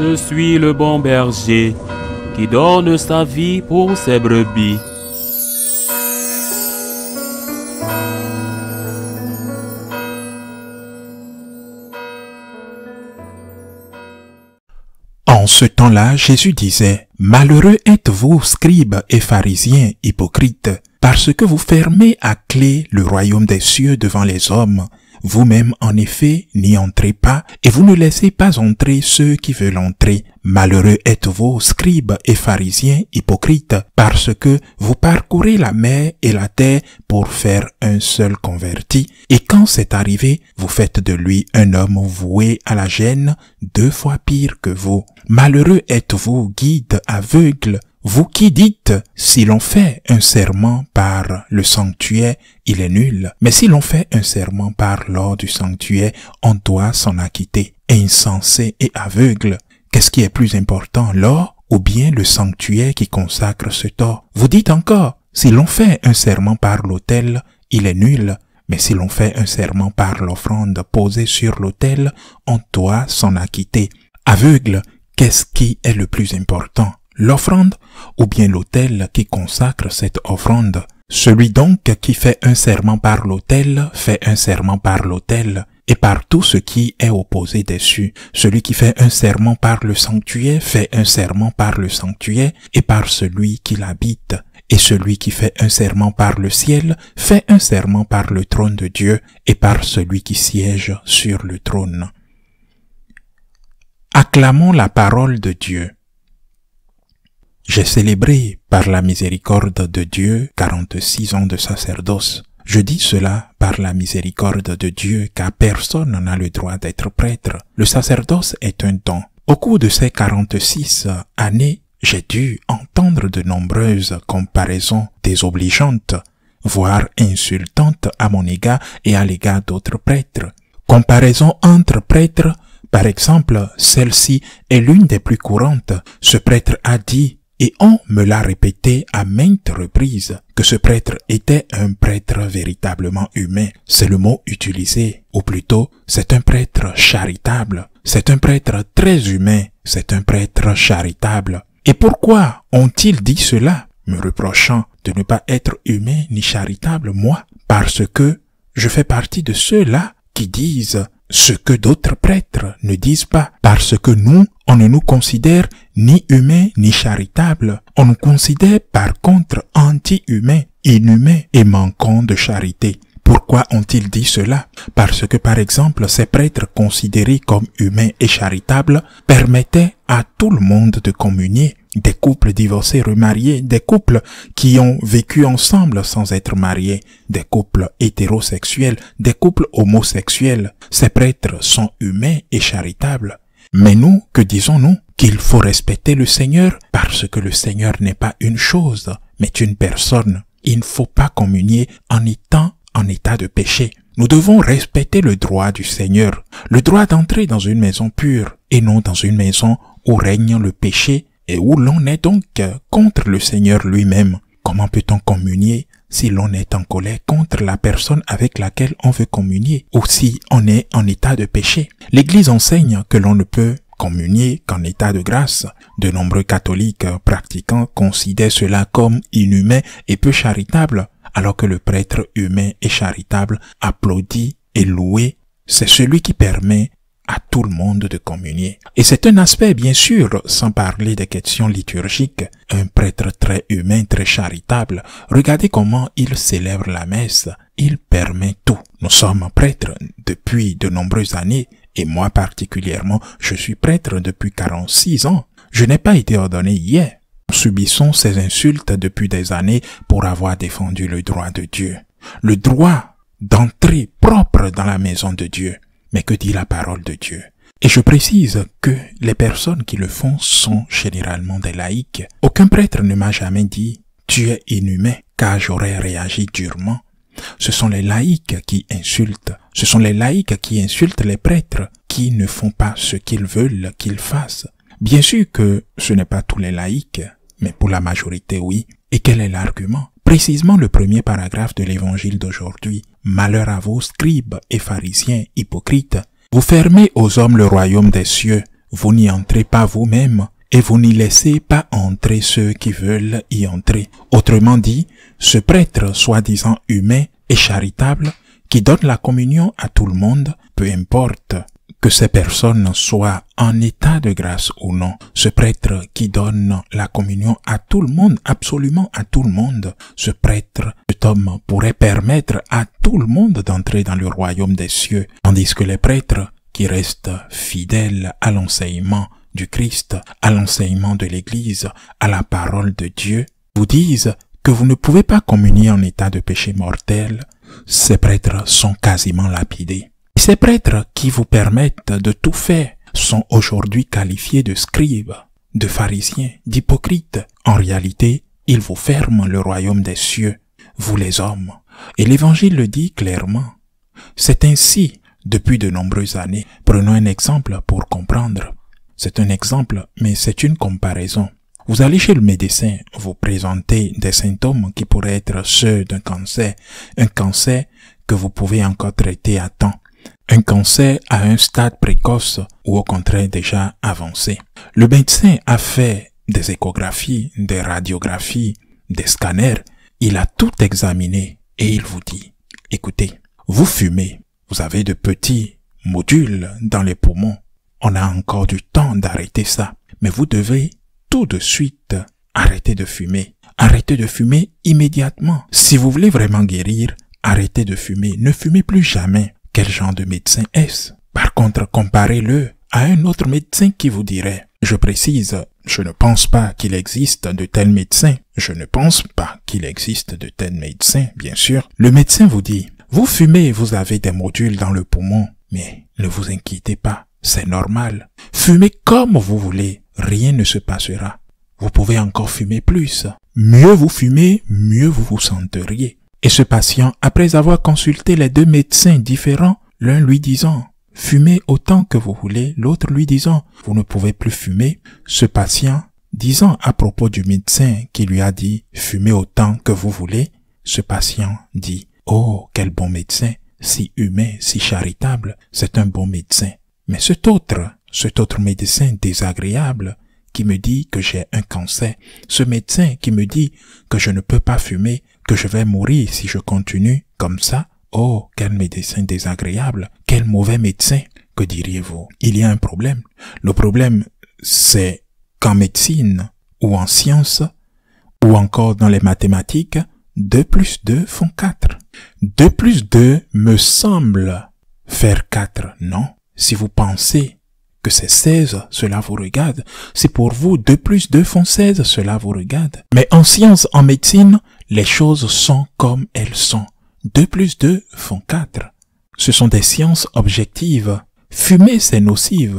Je suis le bon berger qui donne sa vie pour ses brebis. En ce temps-là, Jésus disait, « Malheureux êtes-vous, scribes et pharisiens hypocrites, parce que vous fermez à clé le royaume des cieux devant les hommes. Vous-même, en effet, n'y entrez pas, et vous ne laissez pas entrer ceux qui veulent entrer. Malheureux êtes-vous, scribes et pharisiens hypocrites, parce que vous parcourez la mer et la terre pour faire un seul converti, et quand c'est arrivé, vous faites de lui un homme voué à la gêne, 2 fois pire que vous. Malheureux êtes-vous, guides aveugles, vous qui dites, si l'on fait un serment par le sanctuaire, il est nul. Mais si l'on fait un serment par l'or du sanctuaire, on doit s'en acquitter. Insensé et aveugle, qu'est-ce qui est plus important, l'or ou bien le sanctuaire qui consacre cet or? Vous dites encore, si l'on fait un serment par l'autel, il est nul. Mais si l'on fait un serment par l'offrande posée sur l'autel, on doit s'en acquitter. Aveugle, qu'est-ce qui est le plus important? L'offrande ou bien l'autel qui consacre cette offrande? Celui donc qui fait un serment par l'autel fait un serment par l'autel et par tout ce qui est opposé dessus. Celui qui fait un serment par le sanctuaire fait un serment par le sanctuaire et par celui qui l'habite. Et celui qui fait un serment par le ciel fait un serment par le trône de Dieu et par celui qui siège sur le trône. Acclamons la parole de Dieu. J'ai célébré par la miséricorde de Dieu 46 ans de sacerdoce. Je dis cela par la miséricorde de Dieu car personne n'a le droit d'être prêtre. Le sacerdoce est un don. Au cours de ces 46 années, j'ai dû entendre de nombreuses comparaisons désobligeantes, voire insultantes à mon égard et à l'égard d'autres prêtres. Comparaisons entre prêtres, par exemple, celle-ci est l'une des plus courantes. Ce prêtre a dit, et on me l'a répété à maintes reprises, que ce prêtre était un prêtre véritablement humain. C'est le mot utilisé, ou plutôt, c'est un prêtre charitable. C'est un prêtre très humain. C'est un prêtre charitable. Et pourquoi ont-ils dit cela, me reprochant de ne pas être humain ni charitable, moi? Parce que je fais partie de ceux-là qui disent ce que d'autres prêtres ne disent pas, parce que nous, on ne nous considère ni humains ni charitables. On nous considère par contre anti-humains, inhumains et manquants de charité. Pourquoi ont-ils dit cela? Parce que par exemple, ces prêtres considérés comme humains et charitables permettaient à tout le monde de communier. Des couples divorcés remariés, des couples qui ont vécu ensemble sans être mariés, des couples hétérosexuels, des couples homosexuels. Ces prêtres sont humains et charitables. Mais nous, que disons-nous? Qu'il faut respecter le Seigneur parce que le Seigneur n'est pas une chose, mais une personne. Il ne faut pas communier en étant en état de péché. Nous devons respecter le droit du Seigneur, le droit d'entrer dans une maison pure et non dans une maison où règne le péché et où l'on est donc contre le Seigneur lui-même. Comment peut-on communier si l'on est en colère contre la personne avec laquelle on veut communier ou si on est en état de péché? L'Église enseigne que l'on ne peut communier qu'en état de grâce. De nombreux catholiques pratiquants considèrent cela comme inhumain et peu charitable, alors que le prêtre humain et charitable applaudit et loué, c'est celui qui permet à tout le monde de communier. Et c'est un aspect, bien sûr, sans parler des questions liturgiques. Un prêtre très humain, très charitable, regardez comment il célèbre la messe. Il permet tout. Nous sommes prêtres depuis de nombreuses années, et moi particulièrement, je suis prêtre depuis 46 ans. Je n'ai pas été ordonné hier. Nous subissons ces insultes depuis des années pour avoir défendu le droit de Dieu. Le droit d'entrer propre dans la maison de Dieu. Mais que dit la parole de Dieu? Et je précise que les personnes qui le font sont généralement des laïcs. Aucun prêtre ne m'a jamais dit « tu es inhumain » car j'aurais réagi durement. Ce sont les laïcs qui insultent. Ce sont les laïcs qui insultent les prêtres qui ne font pas ce qu'ils veulent qu'ils fassent. Bien sûr que ce n'est pas tous les laïcs, mais pour la majorité oui. Et quel est l'argument? Précisément le premier paragraphe de l'évangile d'aujourd'hui. Malheur à vous, scribes et pharisiens hypocrites. Vous fermez aux hommes le royaume des cieux. vous n'y entrez pas vous-même et vous n'y laissez pas entrer ceux qui veulent y entrer. Autrement dit, ce prêtre soi-disant humain et charitable qui donne la communion à tout le monde, peu importe que ces personnes soient en état de grâce ou non. Ce prêtre qui donne la communion à tout le monde, absolument à tout le monde, ce prêtre, cet homme pourrait permettre à tout le monde d'entrer dans le royaume des cieux, tandis que les prêtres qui restent fidèles à l'enseignement du Christ, à l'enseignement de l'Église, à la parole de Dieu, vous disent que vous ne pouvez pas communier en état de péché mortel. Ces prêtres sont quasiment lapidés. Ces prêtres qui vous permettent de tout faire sont aujourd'hui qualifiés de scribes, de pharisiens, d'hypocrites. En réalité, ils vous ferment le royaume des cieux, vous les hommes. Et l'Évangile le dit clairement. C'est ainsi depuis de nombreuses années. Prenons un exemple pour comprendre. C'est un exemple, mais c'est une comparaison. Vous allez chez le médecin, vous présentez des symptômes qui pourraient être ceux d'un cancer, un cancer que vous pouvez encore traiter à temps, un cancer à un stade précoce ou au contraire déjà avancé. Le médecin a fait des échographies, des radiographies, des scanners, il a tout examiné et il vous dit, écoutez, vous fumez, vous avez de petits modules dans les poumons, on a encore du temps d'arrêter ça, mais vous devez tout de suite arrêter de fumer. Arrêtez de fumer immédiatement. Si vous voulez vraiment guérir, arrêtez de fumer. Ne fumez plus jamais. Quel genre de médecin est-ce? Par contre, comparez-le à un autre médecin qui vous dirait, je précise, je ne pense pas qu'il existe de tels médecins. Je ne pense pas qu'il existe de tels médecins, bien sûr. Le médecin vous dit, vous fumez, vous avez des modules dans le poumon, mais ne vous inquiétez pas, c'est normal. Fumez comme vous voulez, rien ne se passera. Vous pouvez encore fumer plus. Mieux vous fumez, mieux vous vous senteriez. Et ce patient, après avoir consulté les deux médecins différents, l'un lui disant « Fumez autant que vous voulez », l'autre lui disant « Vous ne pouvez plus fumer », ce patient, disant à propos du médecin qui lui a dit « Fumez autant que vous voulez », ce patient dit « Oh, quel bon médecin, si humain, si charitable, c'est un bon médecin. » Mais cet autre médecin désagréable qui me dit que j'ai un cancer, ce médecin qui me dit que je ne peux pas fumer, que je vais mourir si je continue comme ça, oh, quel médecin désagréable, quel mauvais médecin, que diriez-vous? Il y a un problème. Le problème, c'est qu'en médecine, ou en sciences, ou encore dans les mathématiques, 2 plus 2 font 4. 2 plus 2 me semble faire 4, non? Si vous pensez que c'est 16, cela vous regarde. Si pour vous 2 plus 2 font 16, cela vous regarde. Mais en science, en médecine, les choses sont comme elles sont. 2 plus 2 font 4. Ce sont des sciences objectives. Fumer, c'est nocif.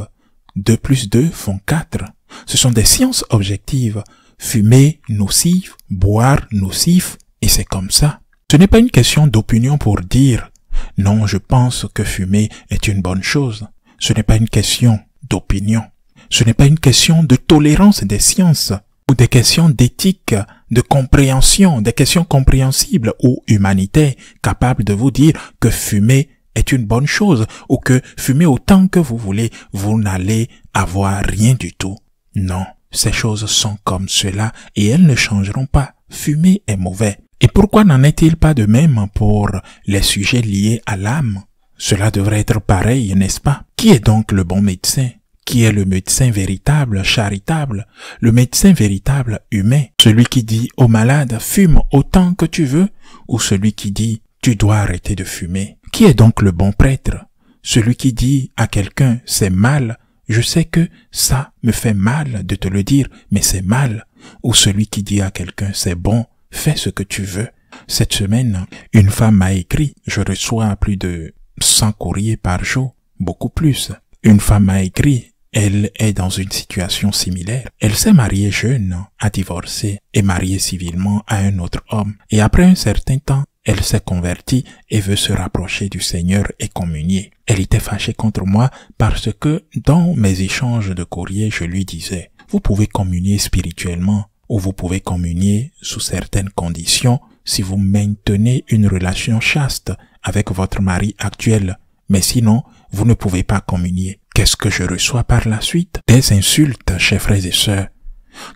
2 plus 2 font 4. Ce sont des sciences objectives. Fumer, nocif. Boire, nocif. Et c'est comme ça. Ce n'est pas une question d'opinion pour dire « Non, je pense que fumer est une bonne chose ». Ce n'est pas une question d'opinion. Ce n'est pas une question de tolérance des sciences ou des questions d'éthique, de compréhension, des questions compréhensibles ou humanitaires capables de vous dire que fumer est une bonne chose ou que fumer autant que vous voulez, vous n'allez avoir rien du tout. Non, ces choses sont comme cela et elles ne changeront pas. Fumer est mauvais. Et pourquoi n'en est-il pas de même pour les sujets liés à l'âme? Cela devrait être pareil, n'est-ce pas? Qui est donc le bon médecin? Qui est le médecin véritable, charitable? Le médecin véritable, humain? Celui qui dit au malade, fume autant que tu veux? Ou celui qui dit, tu dois arrêter de fumer? Qui est donc le bon prêtre? Celui qui dit à quelqu'un, c'est mal, je sais que ça me fait mal de te le dire, mais c'est mal. Ou celui qui dit à quelqu'un, c'est bon, fais ce que tu veux. Cette semaine, une femme m'a écrit, je reçois plus de 100 courriers par jour, beaucoup plus. Une femme m'a écrit, elle est dans une situation similaire. Elle s'est mariée jeune, a divorcé et mariée civilement à un autre homme. Et après un certain temps, elle s'est convertie et veut se rapprocher du Seigneur et communier. Elle était fâchée contre moi parce que dans mes échanges de courriers, je lui disais, vous pouvez communier spirituellement ou vous pouvez communier sous certaines conditions si vous maintenez une relation chaste avec votre mari actuel. Mais sinon, vous ne pouvez pas communier. Qu'est-ce que je reçois par la suite? Des insultes, chers frères et sœurs.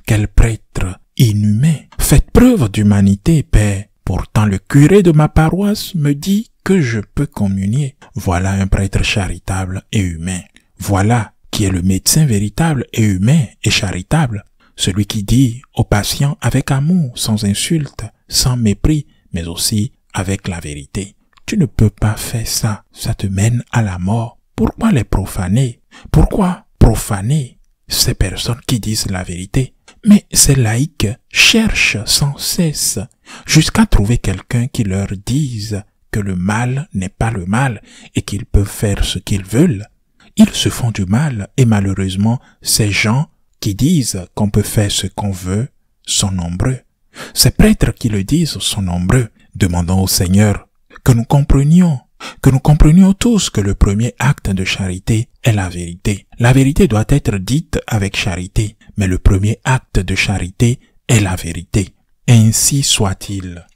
Quel prêtre inhumain! Faites preuve d'humanité, Père. Pourtant le curé de ma paroisse me dit que je peux communier. Voilà un prêtre charitable et humain. Voilà qui est le médecin véritable et humain et charitable. Celui qui dit aux patients avec amour, sans insulte, sans mépris, mais aussi avec la vérité. Tu ne peux pas faire ça. Ça te mène à la mort. Pourquoi les profaner? Pourquoi profaner ces personnes qui disent la vérité? Mais ces laïcs cherchent sans cesse jusqu'à trouver quelqu'un qui leur dise que le mal n'est pas le mal et qu'ils peuvent faire ce qu'ils veulent. Ils se font du mal et malheureusement, ces gens qui disent qu'on peut faire ce qu'on veut sont nombreux. Ces prêtres qui le disent sont nombreux. Demandons au Seigneur que nous comprenions tous que le premier acte de charité est la vérité. La vérité doit être dite avec charité, mais le premier acte de charité est la vérité. Ainsi soit-il.